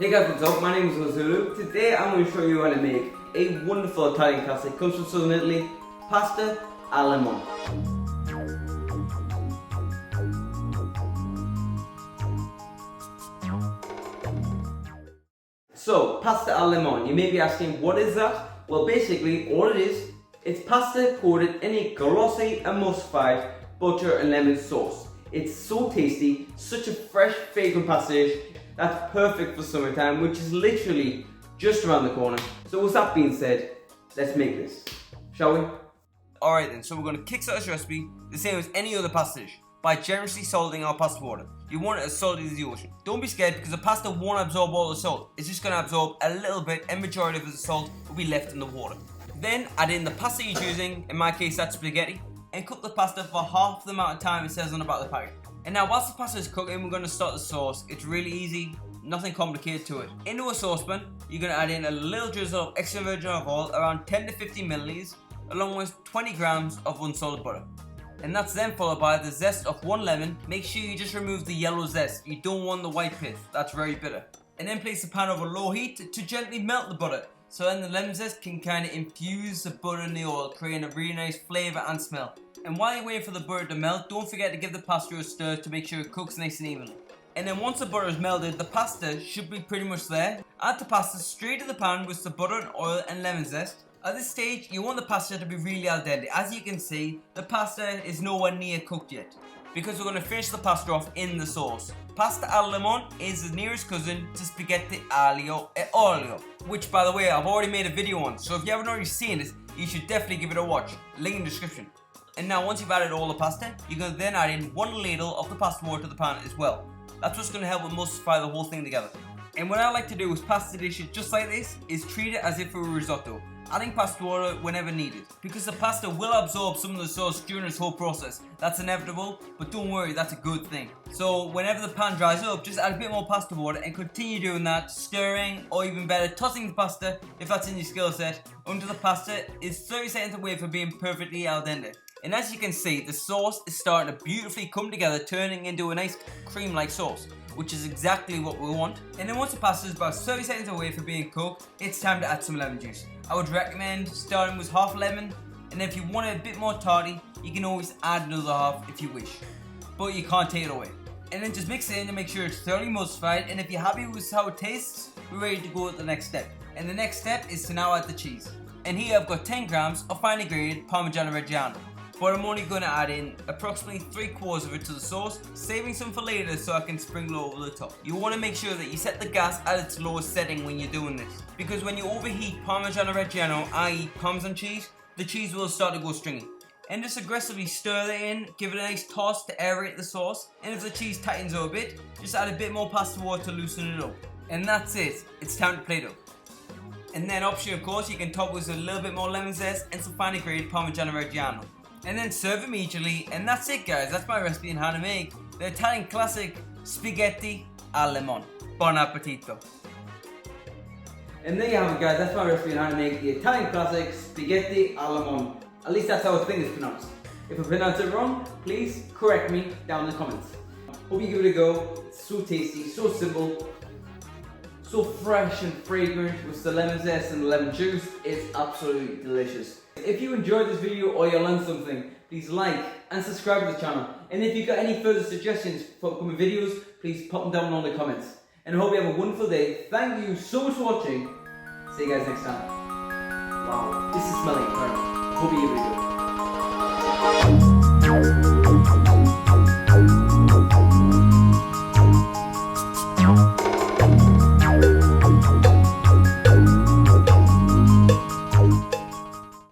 Hey guys, what's up? My name is Zulu. Today I'm going to show you how to make a wonderful Italian classic. Comes from southern Italy, pasta al limone. So, pasta al limone. You may be asking, what is that? Well, basically, all it is, it's pasta coated in a glossy, emulsified butter and lemon sauce. It's so tasty, such a fresh, fragrant pasta dish. That's perfect for summertime, which is literally just around the corner. So with that being said, let's make this, shall we? Alright then, so we're going to kickstart this recipe the same as any other pasta dish by generously salting our pasta water. You want it as salty as the ocean. Don't be scared because the pasta won't absorb all the salt. It's just going to absorb a little bit and majority of the salt will be left in the water. Then add in the pasta you're choosing, in my case that's spaghetti, and cook the pasta for half the amount of time it says on the back of the packet. And now whilst the pasta is cooking, we're going to start the sauce. It's really easy, nothing complicated to it. Into a saucepan, you're going to add in a little drizzle of extra virgin olive oil, around 10 to 50 milliliters, along with 20 grams of unsalted butter. And that's then followed by the zest of 1 lemon. Make sure you just remove the yellow zest. You don't want the white pith, that's very bitter. And then place the pan over low heat to gently melt the butter. So then the lemon zest can kind of infuse the butter in the oil, creating a really nice flavour and smell. And while you're waiting for the butter to melt, don't forget to give the pasta a stir to make sure it cooks nice and evenly. And then once the butter is melted, the pasta should be pretty much there. Add the pasta straight to the pan with the butter and oil and lemon zest. At this stage, you want the pasta to be really al dente. As you can see, the pasta is nowhere near cooked yet, because we're going to finish the pasta off in the sauce. Pasta al limone is the nearest cousin to spaghetti aglio e olio, which by the way, I've already made a video on, so if you haven't already seen it, you should definitely give it a watch. Link in the description. And now once you've added all the pasta, you're going to then add in 1 ladle of the pasta water to the pan as well. That's what's going to help emulsify the whole thing together. And what I like to do with pasta dishes just like this is treat it as if it were risotto, adding pasta water whenever needed. Because the pasta will absorb some of the sauce during this whole process. That's inevitable, but don't worry, that's a good thing. So whenever the pan dries up, just add a bit more pasta water and continue doing that, stirring, or even better, tossing the pasta, if that's in your skill set, until the pasta is 30 seconds away from being perfectly al dente. And as you can see, the sauce is starting to beautifully come together, turning into a nice cream-like sauce, which is exactly what we want. And then once the pasta is about 30 seconds away from being cooked, it's time to add some lemon juice. I would recommend starting with half lemon, and if you want it a bit more tarty, you can always add another half if you wish, but you can't take it away. And then just mix it in to make sure it's thoroughly emulsified, and if you're happy with how it tastes, we're ready to go to the next step. And the next step is to now add the cheese. And here I've got 10 grams of finely grated parmigiano reggiano. But I'm only going to add in approximately 3/4 of it to the sauce, saving some for later so I can sprinkle over the top. You want to make sure that you set the gas at its lowest setting when you're doing this, because when you overheat Parmigiano Reggiano, i.e. Parmesan cheese, the cheese will start to go stringy. And just aggressively stir that in, give it a nice toss to aerate the sauce, and if the cheese tightens up a bit, just add a bit more pasta water to loosen it up. And that's it, it's time to plate up. And then option of course, you can top with a little bit more lemon zest and some finely grated Parmigiano Reggiano. And then serve immediately, and that's it guys, that's my recipe on how to make the Italian classic spaghetti al limone. Buon appetito! And there you have it guys, that's my recipe on how to make the Italian classic spaghetti al limone. At least that's how I think it's pronounced. If I pronounce it wrong, please correct me down in the comments. Hope you give it a go, it's so tasty, so simple, so fresh and fragrant with the lemon zest and the lemon juice, it's absolutely delicious. If you enjoyed this video or you learned something, please like and subscribe to the channel. And if you've got any further suggestions for upcoming videos, please pop them down in the comments. And I hope you have a wonderful day. Thank you so much for watching. See you guys next time. Wow, this is smelling incredible. Hope you give it a go.